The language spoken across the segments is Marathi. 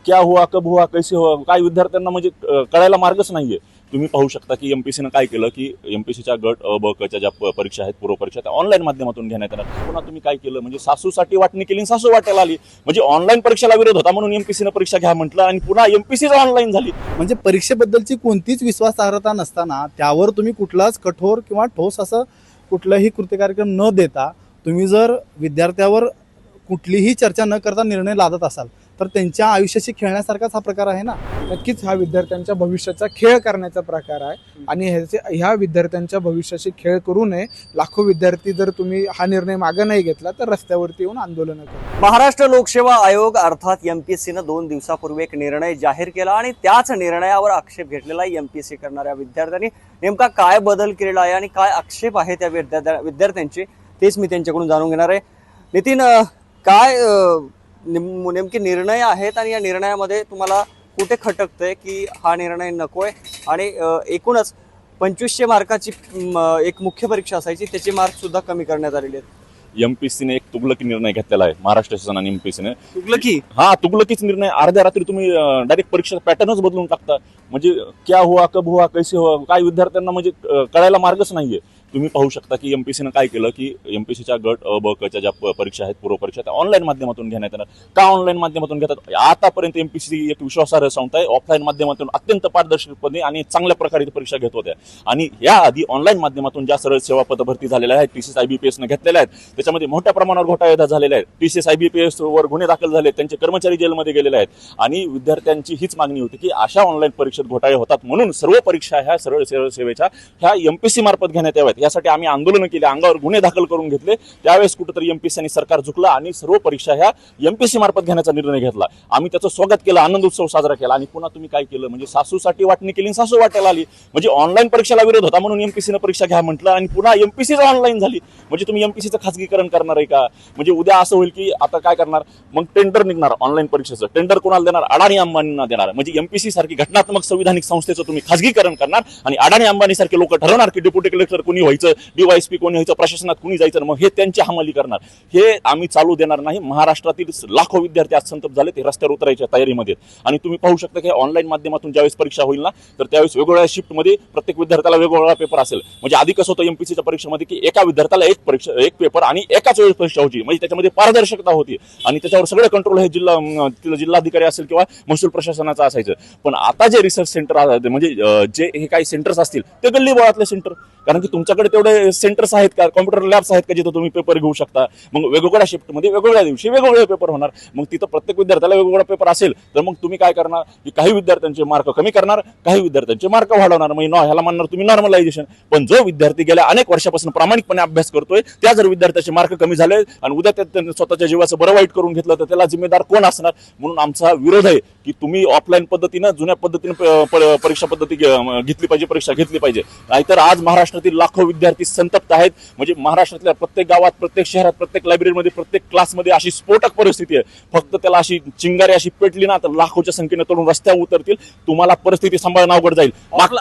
क्या हुआ, कब हुआ, कैसे हुआ, काय विद्यार्थ्यांना म्हणजे कळायला मार्गच नाहीये। तुम्ही पाहू शकता की एमपीसीनं काय केलं की एमपीसीच्या गट अ ब कच्या ज्या परीक्षा आहेत, पूर्व परीक्षा त्या ऑनलाईन माध्यमातून घेण्यात येणार। पुन्हा तुम्ही काय केलं म्हणजे सासूसाठी वाटणी केली आणि सासू वाटायला आली, म्हणजे ऑनलाईन परीक्षेला विरोध होता म्हणून एमपीसीनं परीक्षा घ्या म्हटलं आणि पुन्हा एमपीसीच ऑनलाईन झाली। म्हणजे परीक्षेबद्दलची कोणतीच विश्वासार्हता नसताना त्यावर तुम्ही कुठलाच कठोर किंवा ठोस असं कुठलाही कृती कार्यक्रम न देता तुम्ही जर विद्यार्थ्यावर कुठलीही चर्चा न करता निर्णय लादत असाल तर त्यांच्या आयुष्याशी खेळण्यासारखाच हा प्रकार आहे ना। नक्कीच हा विद्यार्थ्यांच्या भविष्याचा खेळ करण्याचा प्रकार आहे आणि ह्या विद्यार्थ्यांच्या भविष्याशी खेळ करू नये। लाखो विद्यार्थी जर तुम्ही हा निर्णय मागे नाही घेतला तर रस्त्यावरती येऊन आंदोलन करा। महाराष्ट्र लोकसेवा आयोग अर्थात एमपीएससीनं 2 दिवसापूर्वी एक निर्णय जाहीर केला आणि त्याच निर्णयावर आक्षेप घेतलेला एमपीएससी करणाऱ्या विद्यार्थ्यांनी नेमका काय बदल केलेला आहे आणि काय आक्षेप आहे त्या विद्यार्थ्यांचे तेच मी त्यांच्याकडून जाणून घेणार आहे। नितीन, काय नेमके निर्णय आहेत आणि या निर्णयामध्ये तुम्हाला कुठे खटकतंय की हा निर्णय नकोय आणि एकूणच 2500 मार्काची एक मुख्य परीक्षा असायची त्याचे मार्क सुद्धा कमी करण्यात आलेले आहेत। एमपीसीने एक तुगलकी निर्णय घेतलेला आहे महाराष्ट्र शासन आणि एमपीसीने। तुगलकी? हा, तुगलकीच निर्णय। अर्ध्या रात्री तुम्ही डायरेक्ट परीक्षा पॅटर्नच बदलून टाकता, म्हणजे क्या हुआ, कब हुआ, कैसे हुआ, काय विद्यार्थ्यांना म्हणजे कळायला मार्गच नाहीये। तुम्ही पाहू शकता की एमपीसीनं काय केलं की एमपीसीच्या गट अ ब कच्या ज्या परीक्षा आहेत, पूर्व परीक्षा त्या ऑनलाईन माध्यमातून घेण्यात येणार। का ऑनलाईन माध्यमातून घेतात? आतापर्यंत एमपीसी एक विश्वासार्ह संस्था आहे, ऑफलाईन माध्यमातून अत्यंत पारदर्शकपणे आणि चांगल्या प्रकारे परीक्षा घेत होत्या आणि या आधी ऑनलाईन माध्यमातून ज्या सरळ सेवा पदभरती झालेल्या आहेत, टीसीएस आयबीपीएसनं घेतलेल्या आहेत, त्याच्यामध्ये मोठ्या प्रमाणावर घोटाळे झालेले आहेत। टीसीएस आयबीपीएस वर गुन्हे दाखल झाले, त्यांचे कर्मचारी जेलमध्ये गेलेले आहेत आणि विद्यार्थ्यांची हीच मागणी होती की अशा ऑनलाईन परीक्षेत घोटाळे होतात म्हणून सर्व परीक्षा ह्या सरळ सेवेच्या ह्या एमपीसी मार्फत घेण्यात याव्यात। यासाठी आम्ही आंदोलन केले, अंगावर गुन्हे दाखल करून घेतले। त्यावेळेस कुठेतरी एमपीसी आणि सरकार झुकलं आणि सर्व परीक्षा ह्या एमपीसी मार्फत घेण्याचा निर्णय घेतला। आम्ही त्याचं स्वागत केलं, आनंद उत्सव साजरा केला आणि पुन्हा तुम्ही काय केलं म्हणजे सासूसाठी वाटणी केली आणि सासू वाटायला आली, म्हणजे ऑनलाईन परीक्षेला विरोध होता म्हणून एमपीसीनं परीक्षा घ्या म्हटलं आणि पुन्हा एमपीसीच ऑनलाईन झाली। म्हणजे तुम्ही एमपीसीचं खासगीकरण करणार आहे का? म्हणजे उद्या असं होईल की आता काय करणार, मग टेंडर निघणार ऑनलाईन परीक्षेचं, टेंडर कोणाला देणार? अडाणी अंबानींना देणार। म्हणजे एमपीसी सारखी घटनात्मक संविधानिक संस्थेचं तुम्ही खासगीकरण करणार आणि अडाणी अंबानी सारखे लोक ठरवणार की डेप्युटी कलेक्टर कोणी व्हायचं, डीवायएसपी कोणी व्हायचं, प्रशासनात कोणी जायचं, मग हे त्यांची हमाली करणार। हे आम्ही चालू देणार नाही। महाराष्ट्रातील लाखो विद्यार्थी आज संतप्त झाले, ते रस्त्यावर उतरायच्या तयारीमध्ये आणि तुम्ही पाहू शकता की ऑनलाईन माध्यमातून ज्यावेळेस परीक्षा होईल ना तर त्यावेळेस वेगवेगळ्या शिफ्टमध्ये प्रत्येक विद्यार्थ्याला वेगवेगळा पेपर असेल। म्हणजे आधी कसं होतं एमपीसीच्या परीक्षेमध्ये की एका विद्यार्थ्याला एक पेपर आणि एकाच वेळेस परीक्षा होती, म्हणजे त्याच्यामध्ये पारदर्शकता होती आणि त्याच्यावर सगळे कंट्रोल हे जिल्हाधिकारी असेल किंवा महसूल प्रशासनाचं असायचं। पण आता जे रिसर्च सेंटर म्हणजे जे हे काही सेंटर्स असतील ते गल्ली बोळातले सेंटर, कारण की तुमच्याकडे तेवढे सेंटर्स आहेत का, कॉम्प्युटर लॅब्स आहेत का जिथे तुम्ही पेपर घेऊ शकता? मग वेगवेगळ्या शिफ्टमध्ये वेगवेगळ्या दिवशी वेगवेगळे पेपर होणार, मग तिथं प्रत्येक विद्यार्थ्याला वेगवेगळा पेपर असेल तर मग तुम्ही काय करणार की काही विद्यार्थ्यांचे मार्क कमी करणार, काही विद्यार्थ्यांचे मार्क वाढवणार, म्हणजे ह्याला म्हणणार तुम्ही नॉर्मलायझेशन। पण जो विद्यार्थी गेल्या अनेक वर्षापासून प्रामाणिकपणे अभ्यास करतोय त्या जर विद्यार्थ्याचे मार्क कमी झाले आणि उद्या त्यांनी स्वतःच्या जीवाचं बरं वाईट करून घेतलं तर त्याला जिम्मेदार कोण असणार? म्हणून आमचा विरोध आहे की तुम्ही ऑफलाईन पद्धतीनं जुन्या पद्धतीने परीक्षा पद्धती घेतली पाहिजे, परीक्षा घेतली पाहिजे। नाहीतर आज महाराष्ट्रातील लाखो विद्यार्थी संतप्त आहेत। म्हणजे महाराष्ट्रातल्या प्रत्येक गावात, प्रत्येक शहरात, प्रत्येक लायब्ररीमध्ये, प्रत्येक क्लासमध्ये अशी स्फोटक परिस्थिती आहे। फक्त त्याला अशी चिंगारी अशी पेटली ना तर लाखोच्या संख्येने तरुण रस्त्यावर उतरतील, तुम्हाला परिस्थिती सांभाळणं अवघड जाईल।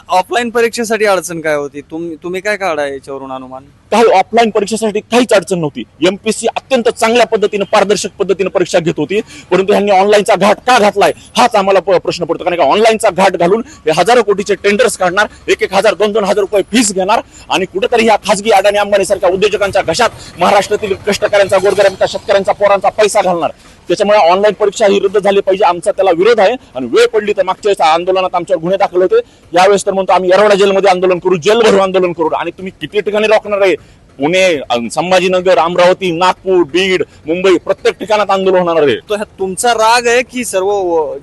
ऑफलाईन परीक्षेसाठी अडचण काय होती? तुम्ही काय काढा याच्यावरून अनुमान? काही ऑफलाईन परीक्षेसाठी काहीच अडचण नव्हती। एमपीसी अत्यंत चांगल्या पद्धतीने पारदर्शक पद्धतीने परीक्षा घेत होती, परंतु ह्यांनी ऑनलाईनचा घाट का घातलाय हाच आम्हाला प्रश्न पडतो। कारण का ऑनलाईनचा घाट घालून हे हजारो कोटीचे टेंडर्स काढणार, 1,000 2,000 रुपये फीस घेणार आणि कुठेतरी ह्या खासगी अडाणी अंबानी सारख्या उद्योजकांच्या घशात महाराष्ट्रातील कष्टकऱ्यांचा, गोरगरिबांच्या, शेतकऱ्यांचा, पोरांचा पैसा घालणार। त्याच्यामुळे ऑनलाईन परीक्षा ही रद्द झाली पाहिजे, आमचा त्याला विरोध आहे। आणि वेळ पडली तर मागच्या आंदोलनात आमच्यावर गुन्हे दाखल होते, यावेळेस तर म्हणतो आम्ही येरवडा जेलमध्ये आंदोलन करू, जेल भरू आंदोलन करू। आणि तुम्ही किती ठिकाणी रोखणार आहे? पुणे, संभाजीनगर, अमरावती, नागपूर, बीड, मुंबई प्रत्येक ठिकाणात आंदोलन होणार आहे। तो तुमचा राग आहे की सर्व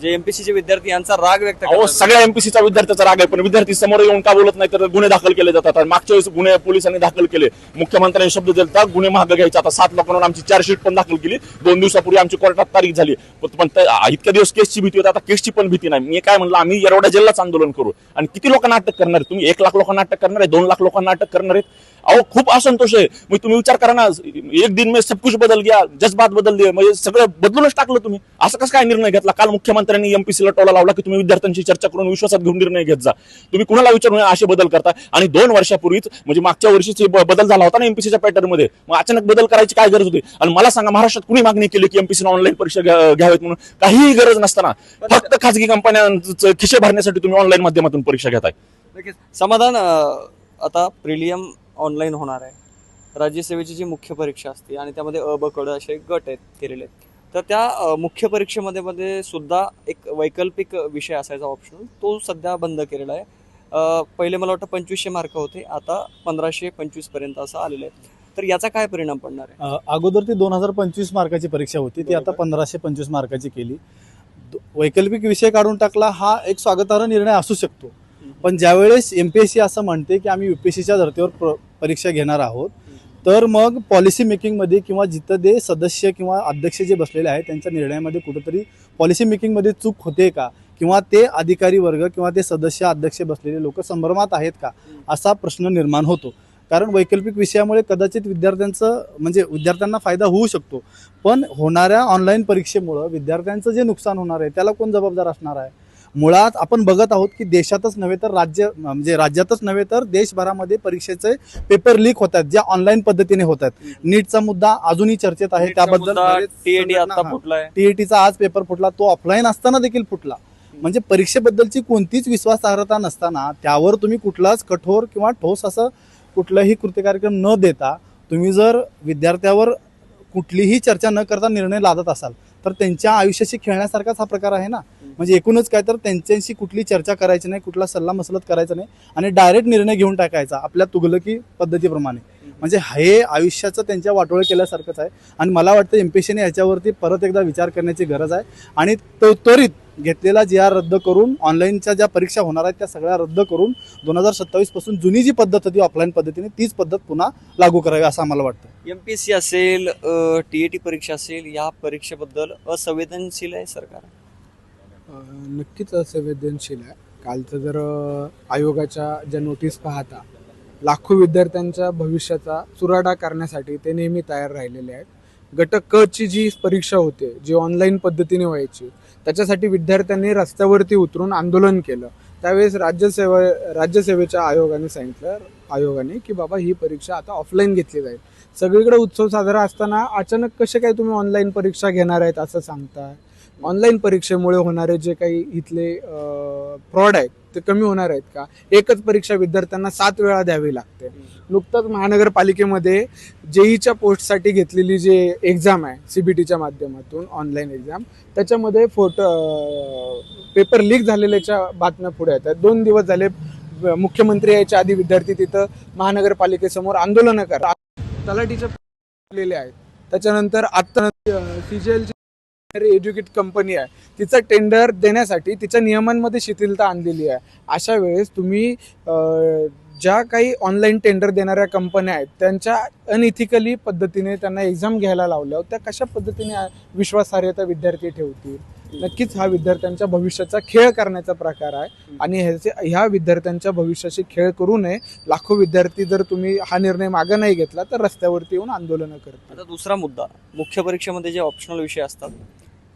जे एमपीसीचे विद्यार्थी यांचा राग व्यक्त करतात? सगळ्या एमपीसीचा विद्यार्थ्याचा राग आहे, पण विद्यार्थी समोर येऊन का बोलत नाही तर गुन्हे दाखल केले जातात। मागच्या वेळेस गुन्हे पोलिसांनी दाखल केले, मुख्यमंत्र्यांनी शब्द दिला गुन्हे महाग घ्यायचा। आता 7 लोकांवर आमची चार्जशीट पण दाखल केली, 2 दिवसापूर्वी आमची कोर्टात तारीख झाली, पण इतक्या दिवस केसची भीती होती, आता केसची पण भीती नाही। मी काय म्हणलं, आम्ही येरवडा जेललाच आंदोलन करू। आणि किती लोकांना अटक करणार आहे तुम्ही? 1 लाख लोकांना अटक करणार आहे, 2 लाख लोकांना अटक करणार आहेत? अहो खूप असंतोष आहे. मग तुम्ही विचार करा ना, एक दिन में सब कुछ बदल गया, जज्बात बदल दिए, म्हणजे सगळं बदलूनच टाकलं तुम्ही. असं कसं काय निर्णय घेतला? काल मुख्यमंत्र्यांनी एमपीसीला टोला लावला की तुम्ही विद्यार्थ्यांची चर्चा करून विश्वासात घेऊन निर्णय घेत जा. तुम्ही कुणाला विचारून असे बदल करता? आणि 2 वर्षापूर्वीच म्हणजे मागच्या वर्षीच बदल झाला होता ना एमपीसीच्या पॅटर्न मध्ये, मग अचानक बदल करायची काय गरज होती? आणि मला सांगा, महाराष्ट्रात कुणी मागणी केली की एमपीसी ऑनलाईन परीक्षा घ्यावेत म्हणून? काहीही गरज नसताना फक्त खासगी कंपन्यांचे खिशे भरण्यासाठी तुम्ही ऑनलाईन माध्यमातून परीक्षा घेताय. नक्कीच समाधान. आता प्रिलियम ऑनलाईन होणार आहे, राज्यसेवेची जी मुख्य परीक्षा असते आणि त्यामध्ये अ ब क ड असे गट आहेत केलेले, तर त्या मुख्य परीक्षेमध्ये सुद्धा एक वैकल्पिक विषय असायचा ऑप्शनल, तो सध्या बंद केलेला आहे. पहिले मला वाटतं 2500 मार्क होते, आता 1525 पर्यंत असं आलेलं आहे. तर याचा काय परिणाम पडणार आहे? अगोदर ती 2025 मार्काची परीक्षा होती, ती आता 1525 मार्काची केली. वैकल्पिक विषय काढून टाकला, हा एक स्वागतार्ह निर्णय असू शकतो. पण ज्यावेळेस एमपीएससी असं म्हणते की आम्ही युपीएससीच्या धर्तीवर परीक्षा घेणार आहोत, तर मग पॉलिसी मेकिंगमध्ये किंवा जिथं ते सदस्य किंवा अध्यक्ष जे बसलेले आहेत त्यांच्या निर्णयामध्ये कुठंतरी पॉलिसी मेकिंगमध्ये चूक होते का, किंवा ते अधिकारी वर्ग किंवा ते सदस्य अध्यक्ष बसलेले लोक संभ्रमात आहेत का, असा प्रश्न निर्माण होतो. कारण वैकल्पिक विषयामुळे कदाचित विद्यार्थ्यांना फायदा होऊ शकतो, पण होणाऱ्या ऑनलाईन परीक्षेमुळं विद्यार्थ्यांचं जे नुकसान होणार आहे त्याला कोण जबाबदार असणार आहे? मुळात आपण बघत आहोत की देशातच नव्हे तर राज्यातच नव्हे तर देशभरामध्ये परीक्षेचे पेपर लीक होत आहेत, ज्या ऑनलाईन पद्धतीने होत आहेत. नीटचा मुद्दा अजूनही चर्चेत आहे, त्याबद्दल टीएटी आता फुटलाय. टीएटीचा आज पेपर फुटला, तो ऑफलाईन असताना देखील फुटला. म्हणजे परीक्षेबद्दलची कोणतीच विश्वासार्हता नसताना त्यावर तुम्ही कुठलाच कठोर किंवा ठोस असं कुठलाही कृती कार्यक्रम न देता तुम्ही जर विद्यार्थ्यावर कुठलीही चर्चा न करता निर्णय लादत असाल तर त्यांच्या आयुष्याशी खेळण्यासारखाच हा प्रकार आहे ना. म्हणजे एकूणच काय, तर त्यांच्याशी कुठली चर्चा करायची नाही, कुठला सल्ला मसलत करायचा नाही आणि डायरेक्ट निर्णय घेऊन टाकायचा आपल्या तुगलकी पद्धतीप्रमाणे. म्हणजे हे आयुष्याचं त्यांच्या वाटोळं केल्यासारखंच आहे. आणि मला वाटतं एमपीएससीने याच्यावरती परत एकदा विचार करण्याची गरज आहे आणि त्वरित घेतलेला जी आर रद्द करून ऑनलाईनच्या ज्या परीक्षा होणार आहेत त्या सगळ्या रद्द करून 2027 पासून जुनी जी पद्धत होती ऑफलाईन पद्धतीने तीच पद्धत पुन्हा लागू करावी असं आम्हाला वाटतं. एमपीएससी असेल, टीएटी परीक्षा असेल, या परीक्षेबद्दल असंवेदनशील आहे सरकार? नक्कीच असंवेदनशील आहे. कालचं जर आयोगाच्या ज्या नोटीस पाहता, लाखो विद्यार्थ्यांच्या भविष्याचा चुराडा करण्यासाठी ते नेहमी तयार राहिलेले आहेत. गट क ची जी परीक्षा होते, जी ऑनलाईन पद्धतीने व्हायची, त्याच्यासाठी विद्यार्थ्यांनी रस्त्यावरती उतरून आंदोलन केलं. त्यावेळेस राज्यसेवेच्या आयोगाने की बाबा ही परीक्षा आता ऑफलाईन घेतली जाईल. सगळीकडे उत्सव साजरा असताना अचानक कसे काय तुम्ही ऑनलाईन परीक्षा घेणार आहेत असं सांगताय? ऑनलाईन परीक्षेमुळे होणारे जे काही इथले फ्रॉड आहेत ते कमी होणार आहेत का? एकच परीक्षा विद्यार्थ्यांना 7 वेळा द्यावी लागते. नुकतंच महानगरपालिकेमध्ये जेईच्या पोस्टसाठी घेतलेली जे एक्झाम आहे सीबीटीच्या माध्यमातून ऑनलाईन एक्झाम, त्याच्यामध्ये पेपर लीक झालेल्याच्या बातम्या पुढे येतात. 2 दिवस झाले मुख्यमंत्री यायच्या आधी विद्यार्थी तिथं महानगरपालिकेसमोर आंदोलनं करतात, तलाठीच्या आहेत. त्याच्यानंतर आता सीजीएलची एज्युकेट कंपनी आहे, तिचा टेंडर देण्यासाठी तिच्या नियमांमध्ये शिथिलता आणलेली आहे. अशा वेळेस तुम्ही ज्या काही ऑनलाईन टेंडर देणाऱ्या कंपन्या आहेत त्यांच्या अनइथिकली पद्धतीने त्यांना एक्झाम घ्यायला लावल्यावर त्या कशा पद्धतीने विश्वासार्हता विद्यार्थी ठेवतील? नक्कीच हा विद्यार्थ्यांच्या भविष्याचा खेळ करण्याचा प्रकार आहे आणि ह्या विद्यार्थ्यांच्या भविष्याशी खेळ करू नये. लाखो विद्यार्थी जर तुम्ही हा निर्णय मागे नाही घेतला तर रस्त्यावरती येऊन आंदोलनं करतात. आता दुसरा मुद्दा, मुख्य परीक्षेमध्ये जे ऑप्शनल विषय असतात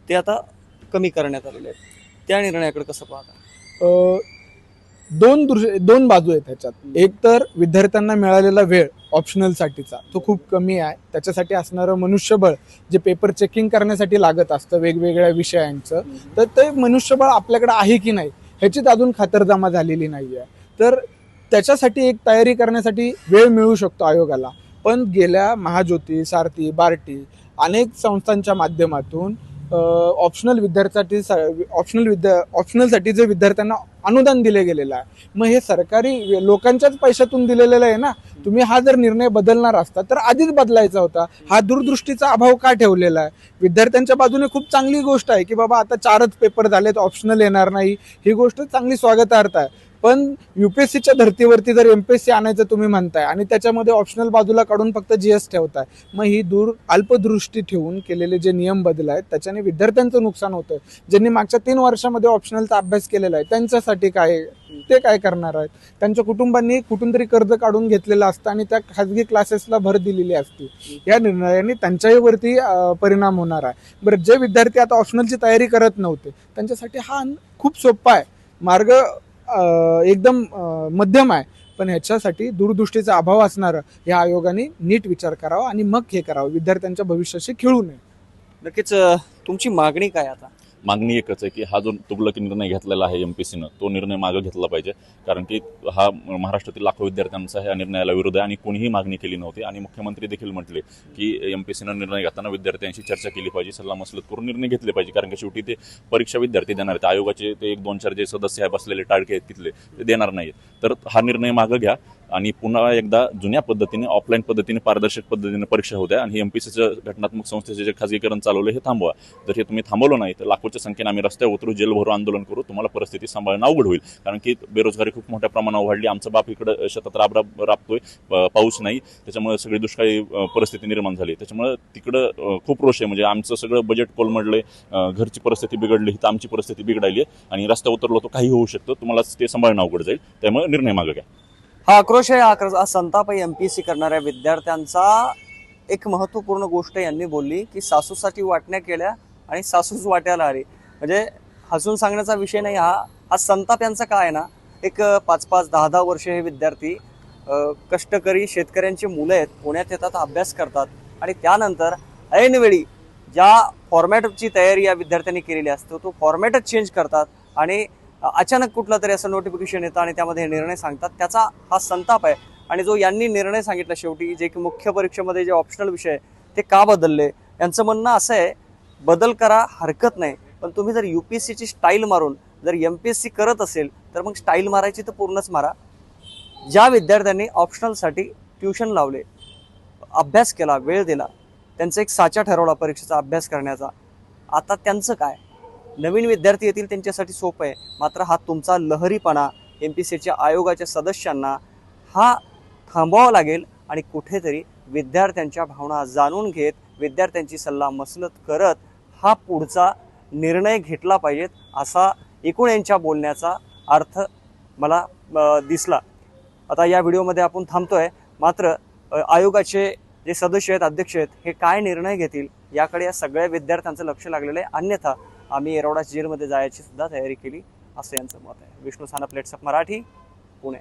ते आता कमी करण्यात आलेले आहेत, त्या निर्णयाकडे कसं पाहता? दोन बाजू आहेत त्याच्यात. एक तर विद्यार्थ्यांना मिळालेला वेळ ऑप्शनलसाठीचा तो खूप कमी आहे. त्याच्यासाठी असणारं मनुष्यबळ जे पेपर चेकिंग करण्यासाठी लागत असतं वेगवेगळ्या विषयांचं, तर ते मनुष्यबळ आपल्याकडे आहे की नाही ह्याचीच अजून खातरजमा झालेली नाही आहे. तर त्याच्यासाठी एक तयारी करण्यासाठी वेळ मिळू शकतो आयोगाला. पण गेल्या महाज्योती, सारथी, बार्टी अनेक संस्थांच्या माध्यमातून ऑप्शनलसाठी जे विद्यार्थ्यांना अनुदान दिले गेलेलं आहे, मग हे सरकारी लोकांच्याच पैशातून दिलेलं आहे ना. तुम्ही हा जर निर्णय बदलणार असता तर आधीच बदलायचा होता. हा दूरदृष्टीचा अभाव का ठेवलेला आहे? विद्यार्थ्यांच्या बाजूने खूप चांगली गोष्ट आहे की बाबा आता 4च पेपर झालेत, ऑप्शनल येणार नाही, ही गोष्ट चांगली स्वागतार्थ आहे. पण युपीएससीच्या धर्तीवरती जर एमपीएससी आणायचं तुम्ही म्हणताय आणि त्याच्यामध्ये ऑप्शनल बाजूला काढून फक्त जीएस ठेवताय, मग ही अल्पदृष्टी ठेवून केलेले जे नियम बदल आहेत त्याच्याने विद्यार्थ्यांचं नुकसान होतं. ज्यांनी मागच्या 3 वर्षामध्ये ऑप्शनलचा अभ्यास केलेला आहे त्यांच्यासाठी काय, ते काय करणार आहेत? त्यांच्या कुटुंबांनी कुठून तरी कर्ज काढून घेतलेलं असतं आणि त्या खाजगी क्लासेसला भर दिलेली असते. या निर्णयाने त्यांच्यावरती परिणाम होणार आहे. बरं, जे विद्यार्थी आता ऑप्शनलची तयारी करत नव्हते त्यांच्यासाठी हा खूप सोपा आहे मार्ग, एकदम मध्यम आहे. पण ह्याच्यासाठी दूरदृष्टीचा अभाव असणारं या आयोगाने नीट विचार करावा आणि मग हे करावं, विद्यार्थ्यांच्या भविष्याशी खेळू नये. नक्कीच तुमची मागणी काय आता? मागणी एकच आहे की हा जो तुगलकी निर्णय घेतलेला आहे एमपीसीनं, तो निर्णय मागे घेतला पाहिजे. कारण की हा महाराष्ट्रातील लाखो विद्यार्थ्यांचा ह्या निर्णयाला विरोध आहे आणि कोणीही मागणी केली नव्हती. आणि मुख्यमंत्री देखील म्हटले की एमपीसीनं निर्णय घेताना विद्यार्थ्यांशी चर्चा केली पाहिजे, सल्लामसलत करून निर्णय घेतले पाहिजे. कारण की शेवटी ते परीक्षा विद्यार्थी देणार आहेत. आयोगाचे ते 1-2-4 जे सदस्य आहे बसलेले टाळके आहेत तिथले, ते देणार नाहीत. तर हा निर्णय मागे घ्या आणि पुन्हा एकदा जुन्या पद्धतीने, ऑफलाईन पद्धतीने, पारदर्शक पद्धतीने परीक्षा होत्या. आणि हे एमपीसीचं घटनात्मक संस्थेचे जे खाजगीकरण चालवलं हे थांबवा. जर हे तुम्ही थांबवलं नाही तर लाखोच्या संख्येने आम्ही रस्त्यावर उतरू, जेल भरू, आंदोलन करू. तुम्हाला परिस्थिती सांभाळणं अवघड होईल. कारण की बेरोजगारी खूप मोठ्या प्रमाणावर वाढली. आमचा बाप इकडं शेतात राबतोय, पाऊस नाही, त्याच्यामुळे सगळी दुष्काळी परिस्थिती निर्माण झाली. त्याच्यामुळे तिकडं खूप रोष आहे. म्हणजे आमचं सगळं बजेट कोलमडलंय, घरची परिस्थिती बिघडली, तर आमची परिस्थिती बिघडायली आहे आणि रस्ता उतरलो तर काही होऊ शकतं. तुम्हाला ते सांभाळणं अवघड जाईल. त्यामुळे निर्णय मागे घ्या. हा आक्रोश आहे, हा संताप आहे एमपीएससी करणाऱ्या विद्यार्थ्यांचा. एक महत्वपूर्ण गोष्ट यांनी बोलली की सासूसाठी वाटण्या केल्या आणि सासूच वाट्याला आली. म्हणजे हसून सांगण्याचा विषय नाही हा संताप यांचा काय आहे ना. एक 5-5, 10-10 वर्ष हे विद्यार्थी कष्टकरी शेतकऱ्यांची मुलं आहेत, पुण्यात येतात, अभ्यास करतात आणि त्यानंतर ऐनवेळी ज्या फॉर्मॅटची तयारी या विद्यार्थ्यांनी केलेली असते तो फॉर्मॅटच चेंज करतात आणि अचानक कुठलं तरी असं नोटिफिकेशन येतं आणि त्यामध्ये हे निर्णय सांगतात. त्याचा हा संताप आहे. आणि जो यांनी निर्णय सांगितला शेवटी, जे की मुख्य परीक्षेमध्ये जे ऑप्शनल विषय ते का बदलले, यांचं म्हणणं असं आहे बदल करा, हरकत नाही, पण तुम्ही जर युपीएससीची स्टाईल मारून जर एमपीएससी करत असेल तर मग स्टाईल मारायची तर पूर्णच मारा. ज्या विद्यार्थ्यांनी ऑप्शनलसाठी ट्युशन लावले, अभ्यास केला, वेळ दिला, त्यांचा एक साचा ठरवला परीक्षेचा अभ्यास करण्याचा, आता त्यांचं काय? नवीन विद्यार्थी येतील त्यांच्यासाठी सोपं आहे. मात्र हा तुमचा लहरीपणा एमपीएससीच्या आयोगाच्या सदस्यांना हा थांबवावा लागेल आणि कुठेतरी विद्यार्थ्यांच्या भावना जाणून घेत, विद्यार्थ्यांची सल्ला मसलत करत हा पुढचा निर्णय घेतला पाहिजेत, असा एकूण यांच्या बोलण्याचा अर्थ मला दिसला. आता या व्हिडिओमध्ये आपण थांबतोय. मात्र आयोगाचे जे सदस्य आहेत, अध्यक्ष आहेत, हे काय निर्णय घेतील याकडे या सगळ्या विद्यार्थ्यांचं लक्ष लागलेलं आहे. अन्यथा आम्ही येरवडा जेलमध्ये जायची सुद्धा तयारी केली, असं यांचं मत आहे. विष्णू साना, प्लेट्स ऑफ मराठी, पुणे.